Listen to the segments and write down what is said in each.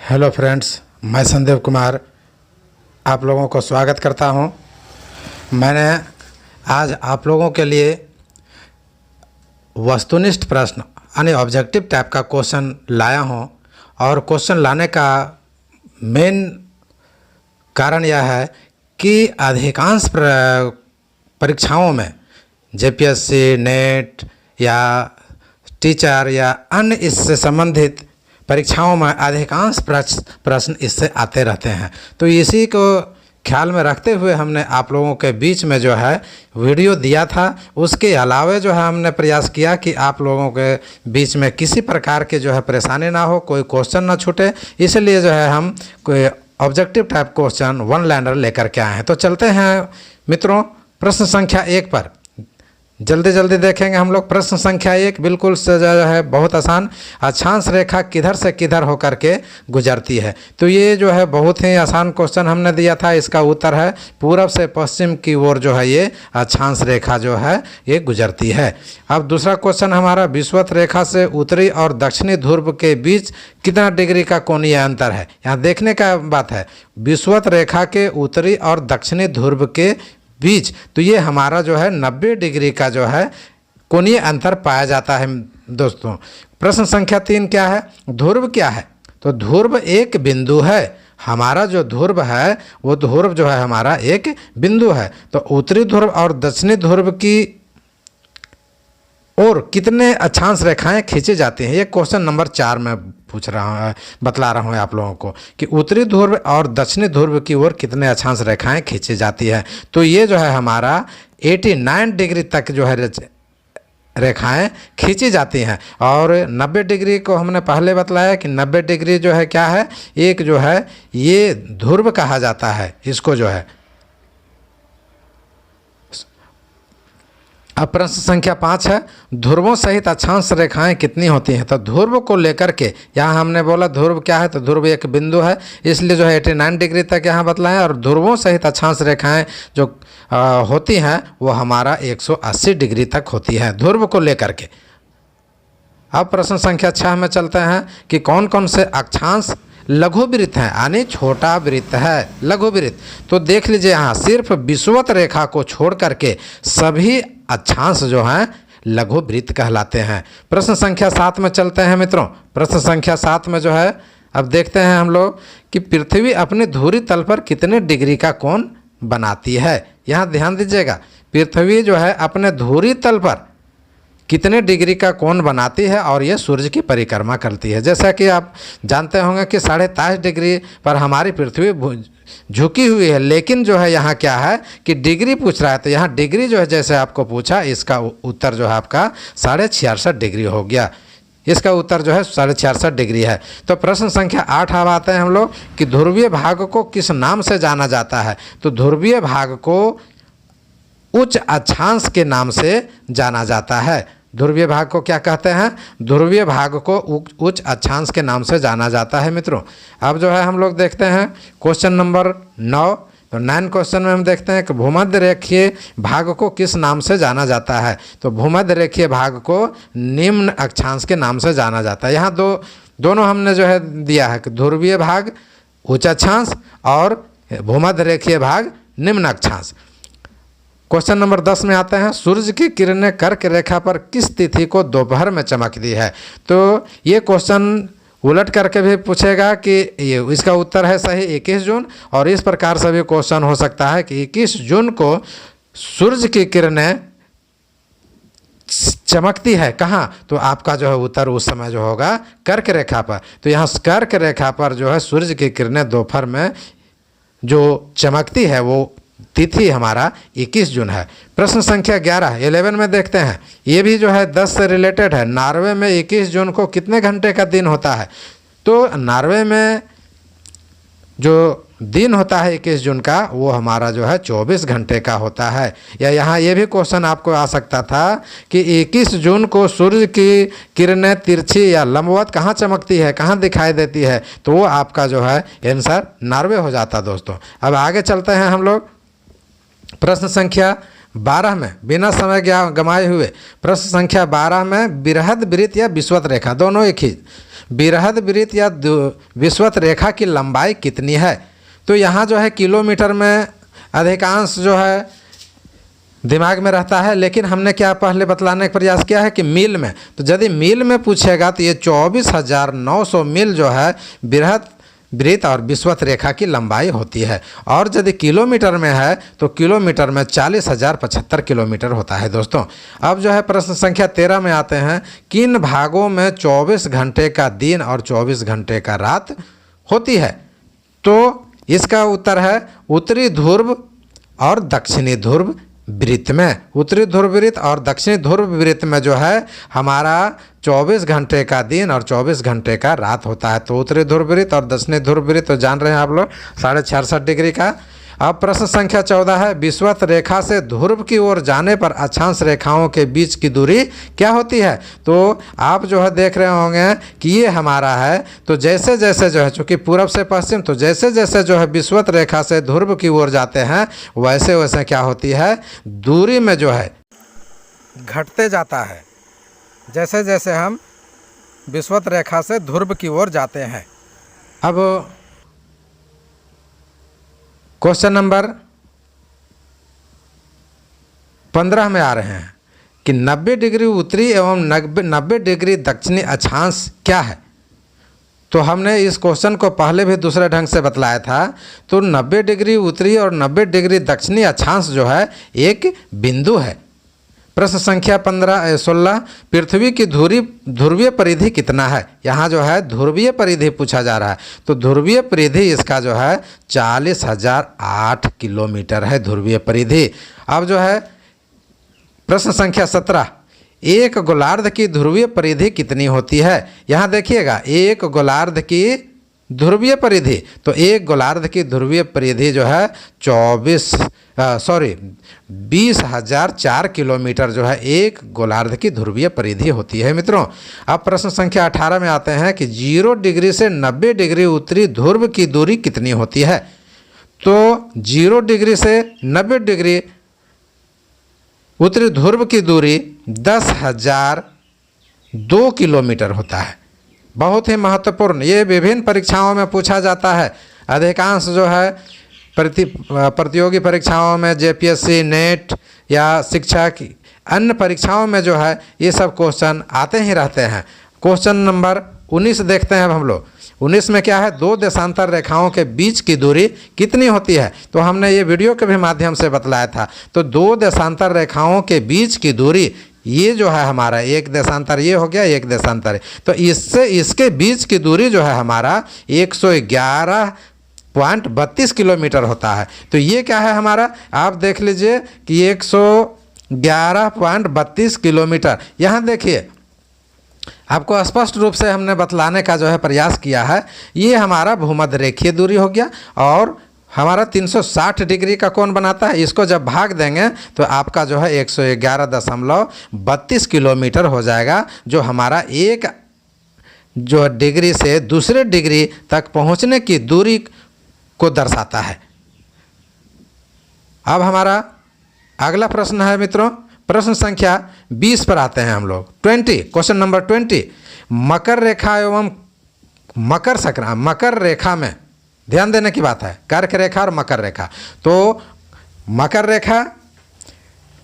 Hello friends, मैं संदेव कुमार आप लोगों को स्वागत करता हूं। मैंने आज आप लोगों के लिए वस्तुनिष्ठ प्रश्न यानी ऑब्जेक्टिव टाइप का क्वेश्चन लाया हूं और क्वेश्चन लाने का मेन कारण यह है कि अधिकांश परीक्षाओं में जेपीएससी, नेट या टीचर या अन्य इससे संबंधित परीक्षाओं में अधिकांश प्रश्न इससे आते रहते हैं। तो इसी को ख्याल में रखते हुए हमने आप लोगों के बीच में जो है वीडियो दिया था। उसके अलावा जो है हमने प्रयास किया कि आप लोगों के बीच में किसी प्रकार के जो है परेशानी ना हो, कोई क्वेश्चन ना छूटे, इसलिए जो है हम कोई objective type question one liner लेकर के आए हैं। तो चलते हैं मित्रों प्रश्न संख्या 1 पर। जल्दी देखेंगे हम लोग। प्रश्न संख्या 1 बिल्कुल जो है बहुत आसान। अक्षांश रेखा किधर से किधर होकर के गुजरती है। तो ये जो है बहुत ही आसान क्वेश्चन हमने दिया था। इसका उत्तर है पूरब से पश्चिम की ओर जो है ये अक्षांश रेखा जो है ये गुजरती है। अब दूसरा क्वेश्चन हमारा, विषुवत रेखा से उत्तरी और दक्षिणी ध्रुव के बीच कितना डिग्री का कोणीय अंतर है। यहाँ देखने का बात है, विषुवत रेखा के उत्तरी और दक्षिणी ध्रुव के बीच, तो ये हमारा जो है 90 डिग्री का जो है कोणीय अंतर पाया जाता है दोस्तों। प्रश्न संख्या 3 क्या है, ध्रुव क्या है। तो ध्रुव एक बिंदु है। हमारा जो ध्रुव है वो ध्रुव जो है हमारा एक बिंदु है। तो उत्तरी ध्रुव और दक्षिणी ध्रुव की और कितने अक्षांश रेखाएं खींची जाती हैं। ये क्वेश्चन नंबर 4 में पूछ रहा हूँ, बतला रहा हूँ आप लोगों को कि उत्तरी ध्रुव और दक्षिणी ध्रुव की ओर कितने अक्षांश रेखाएं खींची जाती है। तो ये जो है हमारा 89 डिग्री तक जो है रेखाएं खींची जाती हैं। और 90 डिग्री को हमने पहले बतलाया कि 90 डिग्री जो है क्या है, एक जो है ये ध्रुव कहा जाता है इसको जो है। अब प्रश्न संख्या 5 है, ध्रुवों सहित अक्षांश रेखाएं कितनी होती हैं। तो ध्रुव को लेकर के यहाँ हमने बोला ध्रुव क्या है, तो ध्रुव एक बिंदु है, इसलिए जो है 89 डिग्री तक यहाँ बतलाया। और ध्रुवों सहित अक्षांश रेखाएं जो होती हैं वो हमारा 180 डिग्री तक होती है ध्रुव को लेकर के। अब प्रश्न संख्या 6 में चलते हैं कि कौन कौन से अक्षांश लघु वृत्त है, यानी छोटा वृत्त है लघु वृत्त। तो देख लीजिए यहाँ सिर्फ विषुवत रेखा को छोड़ करके सभी अक्षांश जो हैं लघु वृत्त कहलाते हैं। प्रश्न संख्या 7 में चलते हैं मित्रों। प्रश्न संख्या 7 में जो है अब देखते हैं हम लोग कि पृथ्वी अपने धुरी तल पर कितने डिग्री का कोण बनाती है। यहाँ ध्यान दीजिएगा, पृथ्वी जो है अपने धुरी तल पर कितने डिग्री का कोण बनाती है और ये सूर्य की परिक्रमा करती है। जैसा कि आप जानते होंगे कि 23.5 डिग्री पर हमारी पृथ्वी झुकी हुई है, लेकिन जो है यहाँ क्या है कि डिग्री पूछ रहा है। तो यहाँ डिग्री जो है जैसे आपको पूछा, इसका उत्तर जो है आपका 66.5 डिग्री हो गया। इसका उत्तर जो है 66.5 डिग्री है। तो प्रश्न संख्या 8 अब आते हैं हम लोग कि ध्रुवीय भाग को किस नाम से जाना जाता है। तो ध्रुवीय भाग को उच्च अक्षांश के नाम से जाना जाता है। ध्रुवीय भाग को क्या कहते हैं, ध्रुवीय भाग को उच्च अक्षांश के नाम से जाना जाता है मित्रों। अब जो है हम लोग देखते हैं क्वेश्चन नंबर 9। तो 9 क्वेश्चन में हम देखते हैं कि भूमध्य रेखीय भाग को किस नाम से जाना जाता है। तो भूमध्य रेखीय भाग को निम्न अक्षांश के नाम से जाना जाता है। यहाँ दोनों हमने जो है दिया है कि ध्रुवीय भाग उच्च अक्षांश और भूमध्य रेखीय भाग निम्न अक्षांश। क्वेश्चन नंबर 10 में आते हैं, सूर्य की किरणें कर्क रेखा पर किस तिथि को दोपहर में चमकती है। तो ये क्वेश्चन उलट करके भी पूछेगा कि ये इसका उत्तर है सही 21 जून। और इस प्रकार से भी क्वेश्चन हो सकता है कि 21 जून को सूर्य की किरणें चमकती है कहाँ। तो आपका जो है उत्तर उस समय जो होगा कर्क रेखा पर। तो यहाँ कर्क रेखा पर जो है सूर्य की किरणें दोपहर में जो चमकती है वो तिथि हमारा 21 जून है। प्रश्न संख्या 11 में देखते हैं, ये भी जो है 10 से रिलेटेड है। नॉर्वे में 21 जून को कितने घंटे का दिन होता है। तो नॉर्वे में जो दिन होता है 21 जून का वो हमारा जो है 24 घंटे का होता है। या यहाँ ये भी क्वेश्चन आपको आ सकता था कि 21 जून को सूर्य की किरणें तिरछी या लंबवत कहाँ चमकती है, कहाँ दिखाई देती है। तो वो आपका जो है आंसर नॉर्वे हो जाता दोस्तों। अब आगे चलते हैं हम लोग। प्रश्न संख्या 12 में बिना समय गंवाए हुए प्रश्न संख्या 12 में बृहद वृत्त या विषुवत रेखा, दोनों एक ही, बृहद वृत्त या विषुवत रेखा की लंबाई कितनी है। तो यहाँ जो है किलोमीटर में अधिकांश जो है दिमाग में रहता है, लेकिन हमने क्या पहले बतलाने का प्रयास किया है कि मील में। तो यदि मील में पूछेगा तो ये 24,900 मील जो है बृहद वृत्त और विषुवत रेखा की लंबाई होती है। और यदि किलोमीटर में है तो किलोमीटर में 40,075 किलोमीटर होता है दोस्तों। अब जो है प्रश्न संख्या 13 में आते हैं, किन भागों में 24 घंटे का दिन और 24 घंटे का रात होती है। तो इसका उत्तर है उत्तरी ध्रुव और दक्षिणी ध्रुव वृत्त में। उत्तरी ध्रुव वृत्त और दक्षिणी ध्रुव वृत्त में जो है हमारा 24 घंटे का दिन और 24 घंटे का रात होता है। तो उत्तरी ध्रुव वृत्त और दक्षिणी ध्रुव वृत्त तो जान रहे हैं आप लोग 66.5 डिग्री का। अब प्रश्न संख्या 14 है, विषुवत रेखा से ध्रुव की ओर जाने पर अक्षांश रेखाओं के बीच की दूरी क्या होती है। तो आप जो है देख रहे होंगे कि ये हमारा है, तो जैसे जैसे जो है चूँकि पूरब से पश्चिम, तो जैसे जैसे जो है विषुवत रेखा से ध्रुव की ओर जाते हैं वैसे वैसे क्या होती है, दूरी में जो है घटते जाता है, जैसे जैसे हम विषुवत रेखा से ध्रुव की ओर जाते हैं। अब क्वेश्चन नंबर 15 में आ रहे हैं कि 90 डिग्री उत्तरी एवं 90 डिग्री दक्षिणी अक्षांश क्या है। तो हमने इस क्वेश्चन को पहले भी दूसरे ढंग से बतलाया था। तो 90 डिग्री उत्तरी और 90 डिग्री दक्षिणी अक्षांश जो है एक बिंदु है। प्रश्न संख्या 16, पृथ्वी की ध्रुवीय परिधि कितना है। यहाँ जो है ध्रुवीय परिधि पूछा जा रहा है। तो ध्रुवीय परिधि इसका जो है 40,008 किलोमीटर है ध्रुवीय परिधि। अब जो है प्रश्न संख्या 17, एक गोलार्ध की ध्रुवीय परिधि कितनी होती है। यहाँ देखिएगा एक गोलार्ध की ध्रुवीय परिधि, तो एक गोलार्ध की ध्रुवीय परिधि जो है 20,004 किलोमीटर जो है एक गोलार्ध की ध्रुवीय परिधि होती है मित्रों। अब प्रश्न संख्या 18 में आते हैं कि 0 डिग्री से 90 डिग्री उत्तरी ध्रुव की दूरी कितनी होती है। तो 0 डिग्री से 90 डिग्री उत्तरी ध्रुव की दूरी 10,002 किलोमीटर होता है। बहुत ही महत्वपूर्ण, ये विभिन्न परीक्षाओं में पूछा जाता है। अधिकांश जो है प्रतियोगी परीक्षाओं में, जेपीएससी, नेट या शिक्षा की अन्य परीक्षाओं में जो है ये सब क्वेश्चन आते ही रहते हैं। क्वेश्चन नंबर 19 देखते हैं अब हम लोग। 19 में क्या है, दो देशांतर रेखाओं के बीच की दूरी कितनी होती है। तो हमने ये वीडियो के भी माध्यम से बतलाया था। तो दो देशांतर रेखाओं के बीच की दूरी, ये जो है हमारा एक देशांतर ये हो गया, एक देशांतर, तो इससे इसके बीच की दूरी जो है हमारा 111.32 किलोमीटर होता है। तो ये क्या है हमारा, आप देख लीजिए कि 111.32 किलोमीटर। यहाँ देखिए आपको स्पष्ट रूप से हमने बतलाने का जो है प्रयास किया है। ये हमारा भूमध्य रेखीय दूरी हो गया और हमारा 360 डिग्री का कोण बनाता है। इसको जब भाग देंगे तो आपका जो है 111.32 किलोमीटर हो जाएगा, जो हमारा एक जो डिग्री से दूसरे डिग्री तक पहुंचने की दूरी को दर्शाता है। अब हमारा अगला प्रश्न है मित्रों, प्रश्न संख्या 20 पर आते हैं हम लोग। 20, क्वेश्चन नंबर 20, मकर रेखा एवं मकर रेखा में ध्यान देने की बात है, कर्क रेखा और मकर रेखा। तो मकर रेखा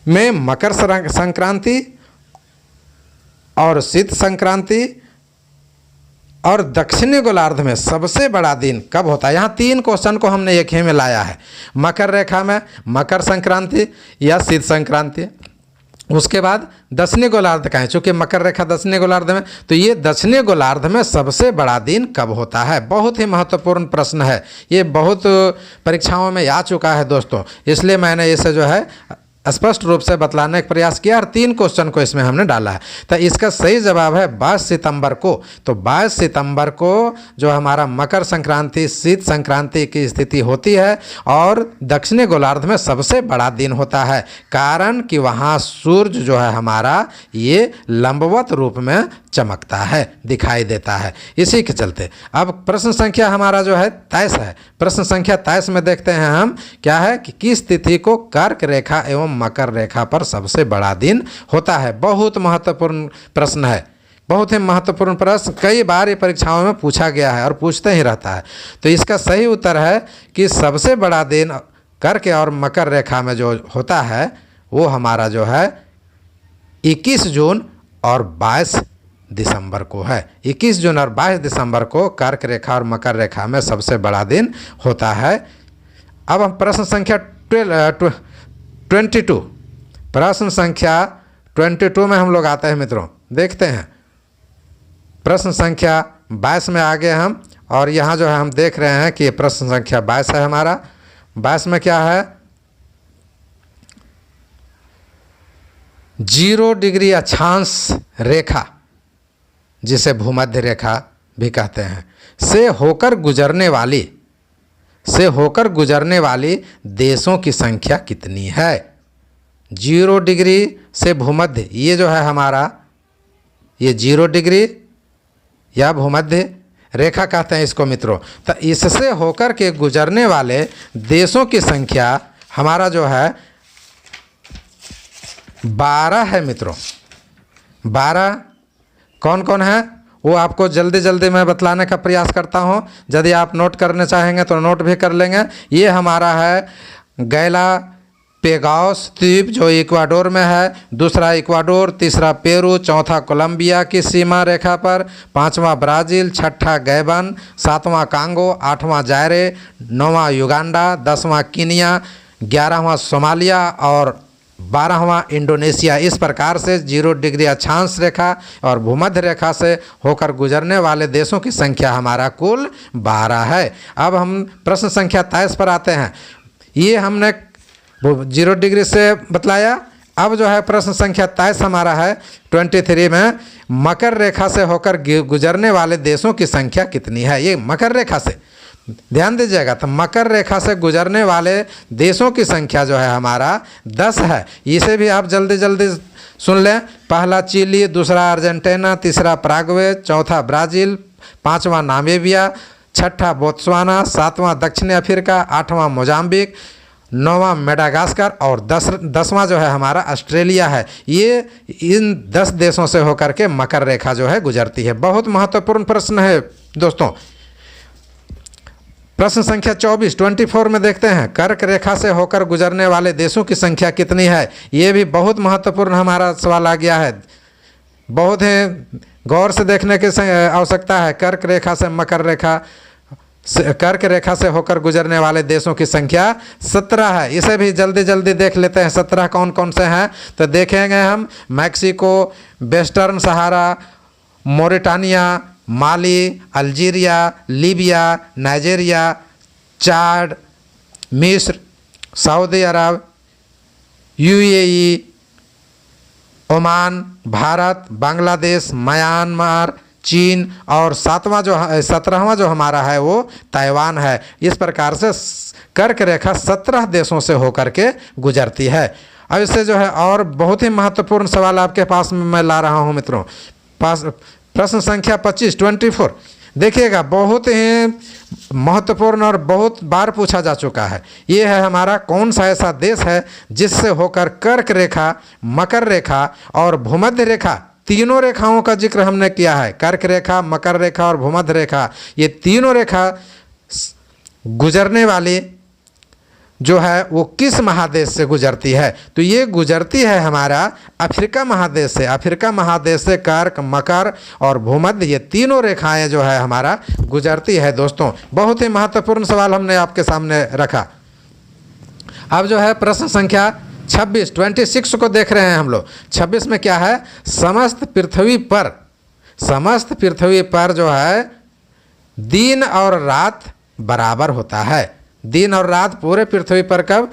में मकर संक्रांति और शीत संक्रांति और दक्षिणी गोलार्ध में सबसे बड़ा दिन कब होता है। यहाँ 3 क्वेश्चन को हमने एक ही में लाया है। मकर रेखा में मकर संक्रांति या शीत संक्रांति, उसके बाद दक्षिणी गोलार्ध का है, चूँकि मकर रेखा दक्षिणी गोलार्ध में, तो ये दक्षिणी गोलार्ध में सबसे बड़ा दिन कब होता है। बहुत ही महत्वपूर्ण प्रश्न है, ये बहुत परीक्षाओं में आ चुका है दोस्तों, इसलिए मैंने इसे जो है स्पष्ट रूप से बतलाने का प्रयास किया और 3 क्वेश्चन को इसमें हमने डाला है। तो इसका सही जवाब है 22 सितंबर को। तो 22 सितंबर को जो हमारा मकर संक्रांति शीत संक्रांति की स्थिति होती है और दक्षिणी गोलार्ध में सबसे बड़ा दिन होता है, कारण कि वहाँ सूर्य जो है हमारा ये लंबवत रूप में चमकता है, दिखाई देता है। इसी के चलते अब प्रश्न संख्या हमारा जो है 23 है। प्रश्न संख्या 23 में देखते हैं हम क्या है कि किस तिथि को कर्क रेखा एवं मकर रेखा पर सबसे बड़ा दिन होता है? बहुत महत्वपूर्ण प्रश्न है, बहुत ही महत्वपूर्ण प्रश्न, कई बार ये परीक्षाओं में पूछा गया है और पूछते ही रहता है। तो इसका सही उत्तर है कि सबसे बड़ा दिन कर्क और मकर रेखा में जो होता है वो हमारा जो है 21 जून और 22 दिसंबर को है। 21 जून और 22 दिसंबर को कर्क रेखा और मकर रेखा में सबसे बड़ा दिन होता है। अब हम प्रश्न संख्या 22, प्रश्न संख्या 22 में हम लोग आते हैं मित्रों। देखते हैं प्रश्न संख्या 22 में आगे हम, और यहाँ जो है हम देख रहे हैं कि प्रश्न संख्या 22 है हमारा। 22 में क्या है? 0 डिग्री अक्षांश रेखा, जिसे भूमध्य रेखा भी कहते हैं, से होकर गुजरने वाली देशों की संख्या कितनी है? 0 डिग्री से भूमध्य, ये जो है हमारा, ये 0 डिग्री या भूमध्य रेखा कहते हैं इसको मित्रों। तो इससे होकर के गुजरने वाले देशों की संख्या हमारा जो है 12 है मित्रों। 12 कौन कौन है वो आपको जल्दी जल्दी मैं बतलाने का प्रयास करता हूँ। यदि आप नोट करने चाहेंगे तो नोट भी कर लेंगे। ये हमारा है गैला पेगाउस द्वीप जो इक्वाडोर में है, दूसरा इक्वाडोर, तीसरा पेरू, चौथा कोलंबिया की सीमा रेखा पर, पांचवा ब्राज़ील, छठा गैबन, सातवां कांगो, आठवां जायरे, नौवां युगांडा, 10वां कीनिया, 11वां सोमालिया और 12वां इंडोनेशिया। इस प्रकार से 0 डिग्री अक्षांश रेखा और भूमध्य रेखा से होकर गुजरने वाले देशों की संख्या हमारा कुल 12 है। अब हम प्रश्न संख्या 23 पर आते हैं। ये हमने 0 डिग्री से बतलाया। अब जो है प्रश्न संख्या 23 हमारा है 23 में, मकर रेखा से होकर गुजरने वाले देशों की संख्या कितनी है? ये मकर रेखा से, ध्यान दीजिएगा, तो मकर रेखा से गुजरने वाले देशों की संख्या जो है हमारा 10 है। इसे भी आप जल्दी जल्दी सुन लें। पहला चिली, दूसरा अर्जेंटीना, तीसरा पैराग्वे, चौथा ब्राज़ील, पांचवा नामीबिया, छठा बोत्सवाना, सातवां दक्षिण अफ्रीका, आठवां मोजाम्बिक, 9वां मेडागास्कर और 10वां जो है हमारा ऑस्ट्रेलिया है। ये इन 10 देशों से होकर के मकर रेखा जो है गुजरती है। बहुत महत्वपूर्ण प्रश्न है दोस्तों। प्रश्न संख्या 24 में देखते हैं, कर्क रेखा से होकर गुजरने वाले देशों की संख्या कितनी है? ये भी बहुत महत्वपूर्ण हमारा सवाल आ गया है। बहुत ही गौर से देखने की आवश्यकता है। कर्क रेखा से मकर रेखा, कर्क रेखा से होकर गुजरने वाले देशों की संख्या 17 है। इसे भी जल्दी जल्दी देख लेते हैं 17 कौन कौन से हैं। तो देखेंगे हम Mexico, Western Sahara, Mauritania, Mali, Algeria, Libya, Nigeria, Chad, मिस्र, सऊदी अरब, UAE, Oman, Bharat, Bangladesh, Myanmar, चीन और 17वां जो हमारा है वो ताइवान है। इस प्रकार से कर्क रेखा 17 देशों से होकर के गुजरती है। अब इससे जो है और बहुत ही महत्वपूर्ण सवाल आपके पास में मैं ला रहा हूँ मित्रों। प्रश्न संख्या 24 देखिएगा, बहुत ही महत्वपूर्ण और बहुत बार पूछा जा चुका है। ये है हमारा कौन सा ऐसा देश है जिससे होकर कर्क रेखा, मकर रेखा और भूमध्य रेखा, तीनों रेखाओं का जिक्र हमने किया है। कर्क रेखा, मकर रेखा और भूमध्य रेखा, ये तीनों रेखा गुजरने वाली जो है वो किस महादेश से गुजरती है? तो ये गुजरती है हमारा अफ्रीका महादेश से। अफ्रीका महादेश से कर्क, मकर और भूमध्य, ये तीनों रेखाएं जो है हमारा गुजरती है दोस्तों। बहुत ही महत्वपूर्ण सवाल हमने आपके सामने रखा। अब जो है प्रश्न संख्या 26 को देख रहे हैं हम लोग। 26 में क्या है? समस्त पृथ्वी पर जो है दिन और रात बराबर होता है। दिन और रात पूरे पृथ्वी पर कब?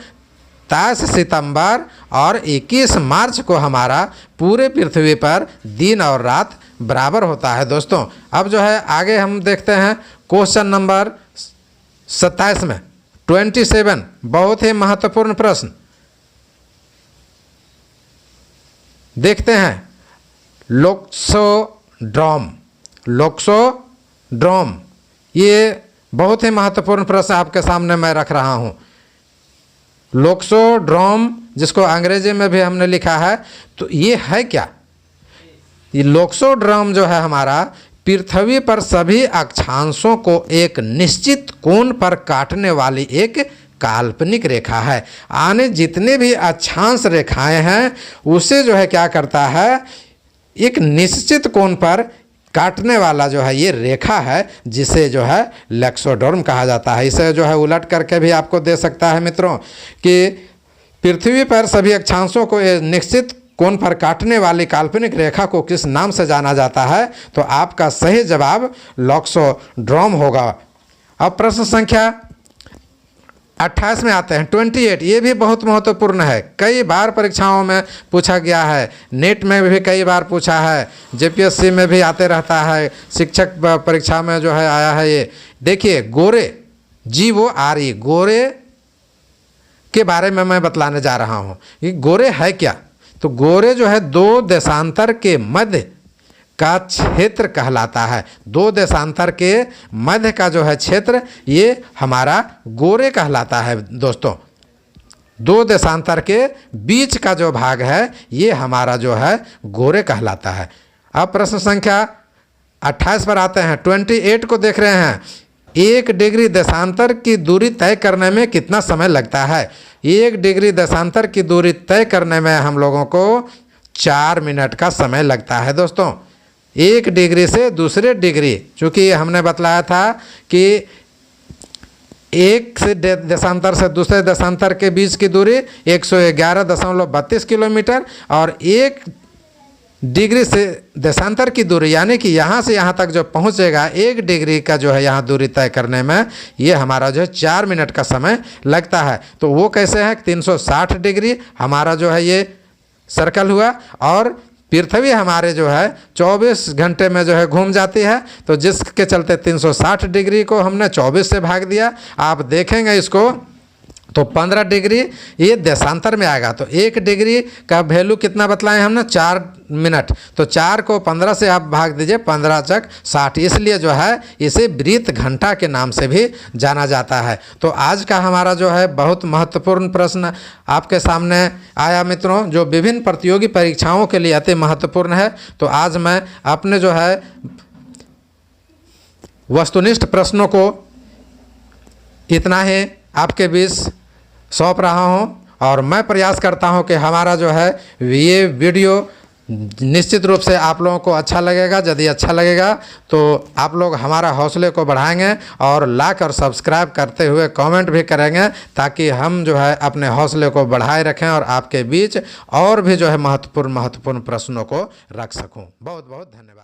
23 सितंबर और 21 मार्च को हमारा पूरे पृथ्वी पर दिन और रात बराबर होता है दोस्तों। अब जो है आगे हम देखते हैं क्वेश्चन नंबर 27 में 27, बहुत ही महत्वपूर्ण प्रश्न देखते हैं। लोक्सोड्रोम, ये बहुत ही महत्वपूर्ण प्रश्न आपके सामने मैं रख रहा हूँ। लोक्सोड्रोम जिसको अंग्रेजी में भी हमने लिखा है। तो ये है क्या? ये लोक्सोड्रम जो है हमारा पृथ्वी पर सभी अक्षांशों को एक निश्चित कोण पर काटने वाली एक काल्पनिक रेखा है। आने जितने भी अक्षांश रेखाएं हैं उसे जो है क्या करता है, एक निश्चित कोण पर काटने वाला जो है ये रेखा है, जिसे जो है लोक्सोड्रम कहा जाता है। इसे जो है उलट करके भी आपको दे सकता है मित्रों कि पृथ्वी पर सभी अक्षांशों को एक निश्चित कोण पर काटने वाली काल्पनिक रेखा को किस नाम से जाना जाता है? तो आपका सही जवाब लोक्सोड्रम होगा। अब प्रश्न संख्या 28 में आते हैं, 28। ये भी बहुत महत्वपूर्ण है, कई बार परीक्षाओं में पूछा गया है, नेट में भी कई बार पूछा है, जेपीएससी में भी आते रहता है, शिक्षक परीक्षा में जो है आया है। ये देखिए गोरे, GORE, गोरे के बारे में मैं बतलाने जा रहा हूँ। ये गोरे है क्या? तो गोरे जो है दो देशांतर के मध्य का क्षेत्र कहलाता है। दो देशांतर के मध्य का जो है क्षेत्र ये हमारा गोरे कहलाता है दोस्तों। दो देशांतर के बीच का जो भाग है ये हमारा जो है गोरे कहलाता है। अब प्रश्न संख्या 28 पर आते हैं, 28 को देख रहे हैं। 1 डिग्री देशांतर की दूरी तय करने में कितना समय लगता है? 1 डिग्री देशांतर की दूरी तय करने में हम लोगों को 4 मिनट का समय लगता है दोस्तों। 1 डिग्री से दूसरे डिग्री, चूँकि हमने बतलाया था कि एक से देशांतर से दूसरे देशांतर के बीच की दूरी 111.32 किलोमीटर और 1 डिग्री से देशांतर की दूरी यानी कि यहाँ से यहाँ तक जो पहुँचेगा 1 डिग्री का जो है यहाँ दूरी तय करने में ये हमारा जो है 4 मिनट का समय लगता है। तो वो कैसे है? 360 डिग्री हमारा जो है ये सर्कल हुआ और पृथ्वी हमारे जो है 24 घंटे में जो है घूम जाती है। तो जिसके चलते 360 डिग्री को हमने 24 से भाग दिया। आप देखेंगे इसको तो 15 डिग्री ये देशांतर में आएगा। तो 1 डिग्री का वैल्यू कितना बतलाएं हमने? 4 मिनट। तो 4 को 15 से आप भाग दीजिए, 15 चक 60, इसलिए जो है इसे वृत्त घंटा के नाम से भी जाना जाता है। तो आज का हमारा जो है बहुत महत्वपूर्ण प्रश्न आपके सामने आया मित्रों, जो विभिन्न प्रतियोगी परीक्षाओं के लिए अति महत्वपूर्ण है। तो आज मैं अपने जो है वस्तुनिष्ठ प्रश्नों को इतना ही आपके बीच सौंप रहा हूं और मैं प्रयास करता हूं कि हमारा जो है ये वीडियो निश्चित रूप से आप लोगों को अच्छा लगेगा। यदि अच्छा लगेगा तो आप लोग हमारा हौसले को बढ़ाएंगे और लाइक और सब्सक्राइब करते हुए कमेंट भी करेंगे, ताकि हम जो है अपने हौसले को बढ़ाए रखें और आपके बीच और भी जो है महत्वपूर्ण प्रश्नों को रख सकूं। बहुत बहुत धन्यवाद।